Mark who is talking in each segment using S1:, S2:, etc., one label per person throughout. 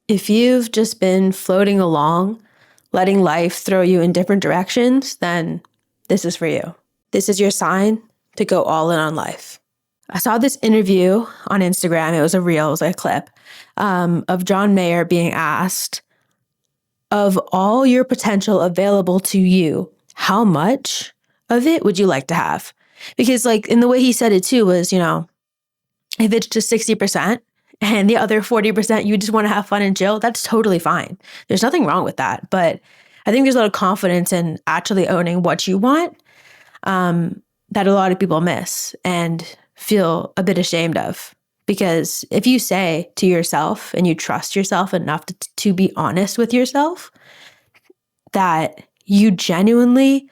S1: If you've just been floating along, letting life throw you in different directions, then this is for you. This is your sign to go all in on life. I saw this interview on Instagram. It was a reel, it was like a clip of John Mayer being asked, of all your potential available to you, how much of it would you like to have? Because like in the way he said it too was, if it's just 60% and the other 40% you just want to have fun and chill, that's totally fine. There's nothing wrong with that. But I think there's a lot of confidence in actually owning what you want that a lot of people miss and feel a bit ashamed of. Because if you say to yourself and you trust yourself enough to be honest with yourself, that you genuinely,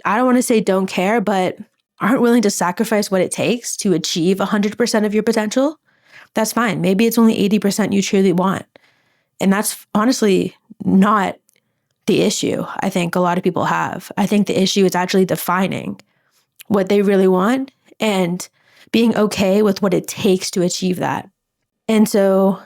S1: I don't want to say don't care, but aren't willing to sacrifice what it takes to achieve 100% of your potential, that's fine. Maybe it's only 80% you truly want. And that's honestly not the issue I think a lot of people have. I think the issue is actually defining what they really want and being okay with what it takes to achieve that. And so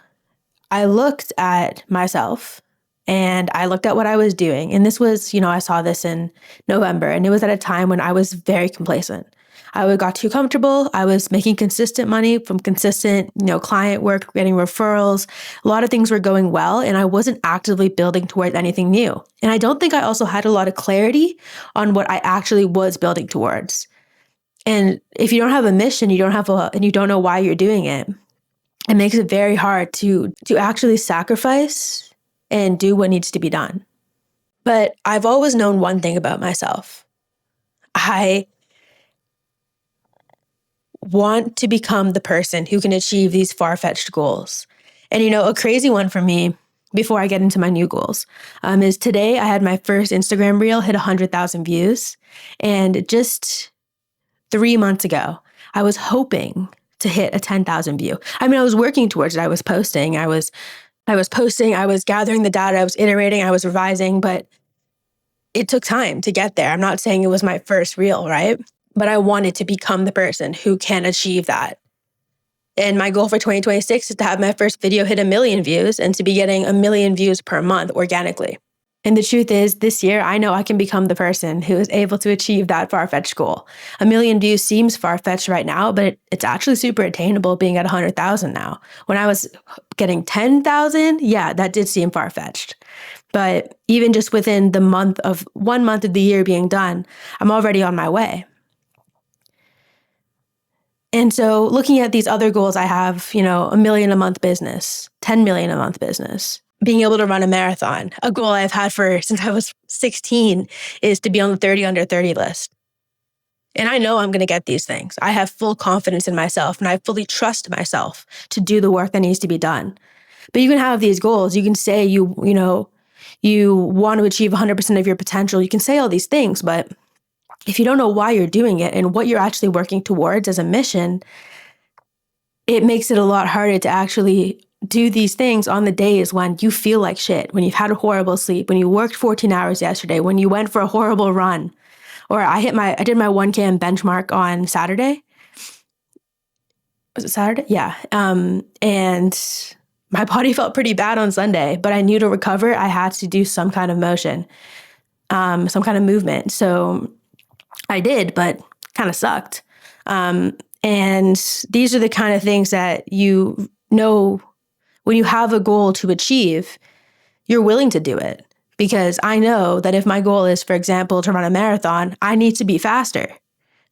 S1: I looked at myself and I looked at what I was doing. And this was, I saw this in November, and it was at a time when I was very complacent. I got too comfortable. I was making consistent money from consistent, client work, getting referrals. A lot of things were going well, and I wasn't actively building towards anything new. And I don't think I also had a lot of clarity on what I actually was building towards. And if you don't have a mission, and you don't know why you're doing it, it makes it very hard to actually sacrifice and do what needs to be done. But I've always known one thing about myself. I want to become the person who can achieve these far-fetched goals. And a crazy one for me, before I get into my new goals, is today I had my first Instagram reel hit 100,000 views. And just 3 months ago, I was hoping to hit a 10,000 view. I was working towards it. I was posting. I was gathering the data. I was iterating. I was revising, but it took time to get there. I'm not saying it was my first reel, right? But I wanted to become the person who can achieve that. And my goal for 2026 is to have my first video hit 1 million views and to be getting 1 million views per month organically. And the truth is, this year, I know I can become the person who is able to achieve that far-fetched goal. 1 million views seems far-fetched right now, but it's actually super attainable being at 100,000 now. When I was getting 10,000, yeah, that did seem far-fetched. But even just within the 1 month of the year being done, I'm already on my way. And so looking at these other goals, I have, 1 million a month business, 10 million a month business. Being able to run a marathon, a goal I've had since I was 16, is to be on the 30 under 30 list. And I know I'm going to get these things. I have full confidence in myself, and I fully trust myself to do the work that needs to be done. But you can have these goals. You can say you want to achieve 100% of your potential. You can say all these things, but if you don't know why you're doing it and what you're actually working towards as a mission, it makes it a lot harder to actually do these things on the days when you feel like shit, when you've had a horrible sleep, when you worked 14 hours yesterday, when you went for a horrible run. Or I did my 1K benchmark on Saturday. Was it Saturday? Yeah. And my body felt pretty bad on Sunday, but I knew to recover, I had to do some kind of motion, some kind of movement. So I did, but kind of sucked. And these are the kind of things that when you have a goal to achieve, you're willing to do it. Because I know that if my goal is, for example, to run a marathon, I need to be faster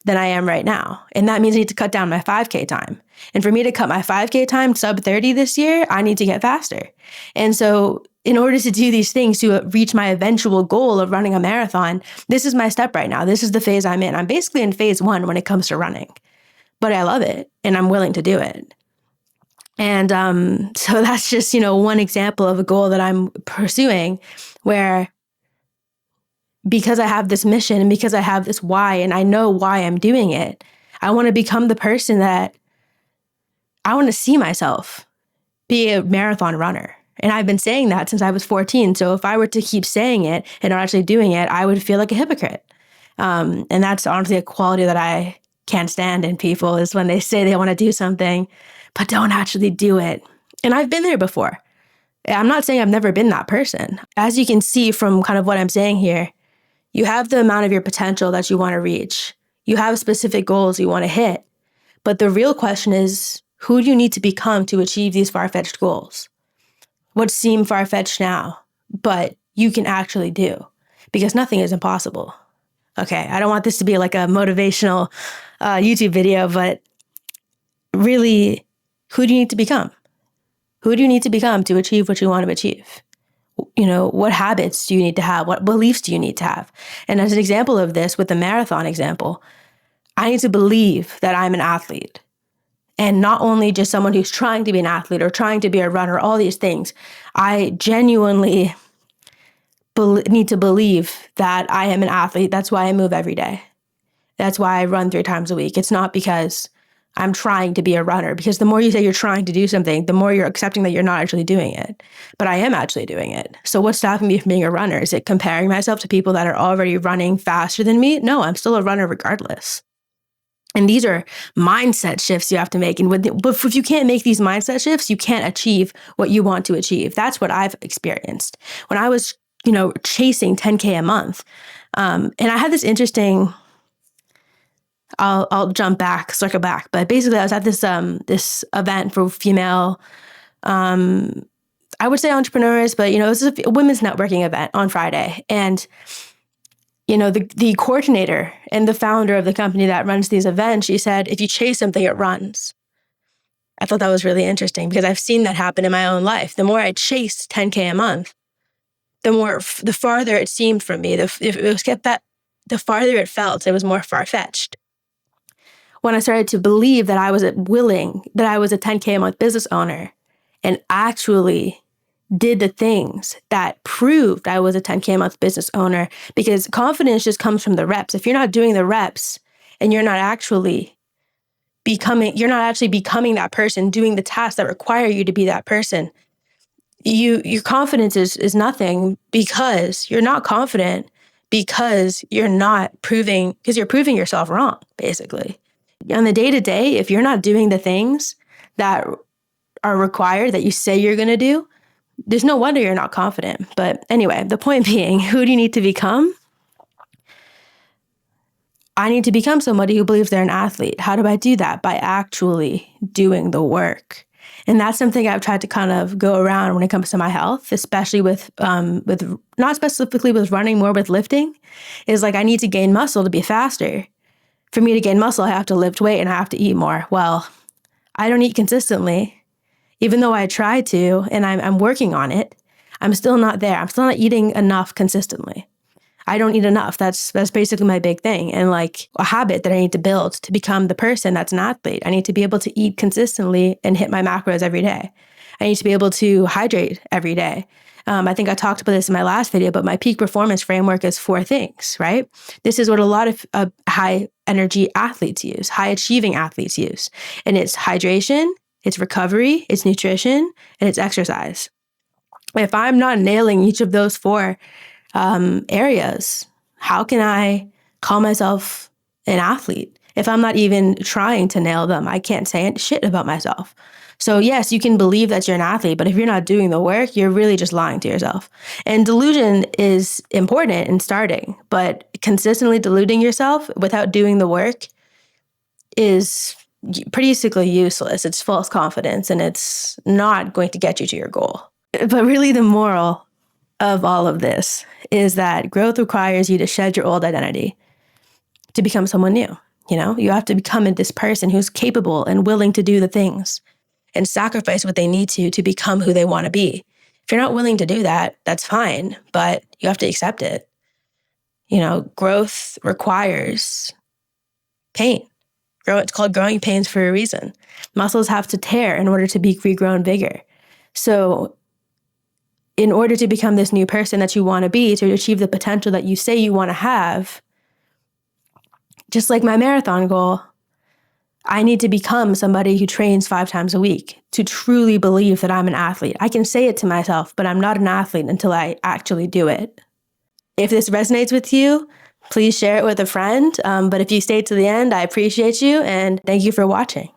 S1: than I am right now. And that means I need to cut down my 5K time. And for me to cut my 5K time sub 30 this year, I need to get faster. And so in order to do these things to reach my eventual goal of running a marathon, this is my step right now. This is the phase I'm in. I'm basically in phase 1 when it comes to running. But I love it, and I'm willing to do it. And so that's just, one example of a goal that I'm pursuing where, because I have this mission and because I have this why and I know why I'm doing it, I want to become the person that I want to see myself be a marathon runner. And I've been saying that since I was 14. So if I were to keep saying it and not actually doing it, I would feel like a hypocrite. And that's honestly a quality that I can't stand in people, is when they say they want to do something, but don't actually do it. And I've been there before. I'm not saying I've never been that person. As you can see from kind of what I'm saying here, you have the amount of your potential that you want to reach. You have specific goals you want to hit. But the real question is, who do you need to become to achieve these far-fetched goals? What seem far-fetched now, but you can actually do, because nothing is impossible. Okay, I don't want this to be like a motivational YouTube video, but really, who do you need to become? Who do you need to become to achieve what you want to achieve? What habits do you need to have? What beliefs do you need to have? And as an example of this, with the marathon example, I need to believe that I'm an athlete. And not only just someone who's trying to be an athlete or trying to be a runner, all these things. I genuinely need to believe that I am an athlete. That's why I move every day. That's why I run 3 times a week. It's not because I'm trying to be a runner, because the more you say you're trying to do something, the more you're accepting that you're not actually doing it. But I am actually doing it. So what's stopping me from being a runner? Is it comparing myself to people that are already running faster than me? No, I'm still a runner regardless. And these are mindset shifts you have to make. And if you can't make these mindset shifts, you can't achieve what you want to achieve. That's what I've experienced. When I was, chasing 10K a month, and I had this interesting, I'll circle back. But basically I was at this event for female, I would say entrepreneurs, but, it was a women's networking event on Friday. And the coordinator and the founder of the company that runs these events, she said, if you chase something, it runs. I thought that was really interesting because I've seen that happen in my own life. The more I chased 10K a month, the farther it seemed from me. The farther it felt, it was more far-fetched. When I started to believe that I was a 10K a month business owner and actually did the things that proved I was a 10K a month business owner, because confidence just comes from the reps. If you're not doing the reps and you're not actually becoming that person, doing the tasks that require you to be that person, your confidence is nothing, because you're not confident because you're proving yourself wrong, basically. On the day-to-day, if you're not doing the things that are required that you say you're going to do, there's no wonder you're not confident. But anyway, the point being, who do you need to become? I need to become somebody who believes they're an athlete. How do I do that? By actually doing the work. And that's something I've tried to kind of go around when it comes to my health, especially with not specifically with running, more with lifting, is like I need to gain muscle to be faster. For me to gain muscle, I have to lift weight and I have to eat more. Well, I don't eat consistently. Even though I try to, and I'm working on it, I'm still not there. I'm still not eating enough consistently. I don't eat enough. That's basically my big thing. And like a habit that I need to build to become the person that's an athlete. I need to be able to eat consistently and hit my macros every day. I need to be able to hydrate every day. I think I talked about this in my last video, but my peak performance framework is 4 things, right? This is what a lot of high energy athletes use, high achieving athletes use. And it's hydration, it's recovery, it's nutrition, and it's exercise. If I'm not nailing each of those 4 areas, how can I call myself an athlete? If I'm not even trying to nail them, I can't say shit about myself. So yes, you can believe that you're an athlete, but if you're not doing the work, you're really just lying to yourself. And delusion is important in starting, but consistently deluding yourself without doing the work is basically useless. It's false confidence, and it's not going to get you to your goal. But really the moral of all of this is that growth requires you to shed your old identity to become someone new. You have to become this person who's capable and willing to do the things and sacrifice what they need to become who they want to be. If you're not willing to do that, that's fine, but you have to accept it. Growth requires pain. It's called growing pains for a reason. Muscles have to tear in order to be regrown bigger. So in order to become this new person that you want to be, to achieve the potential that you say you want to have, just like my marathon goal, I need to become somebody who trains 5 times a week to truly believe that I'm an athlete. I can say it to myself, but I'm not an athlete until I actually do it. If this resonates with you, please share it with a friend. But if you stayed to the end, I appreciate you and thank you for watching.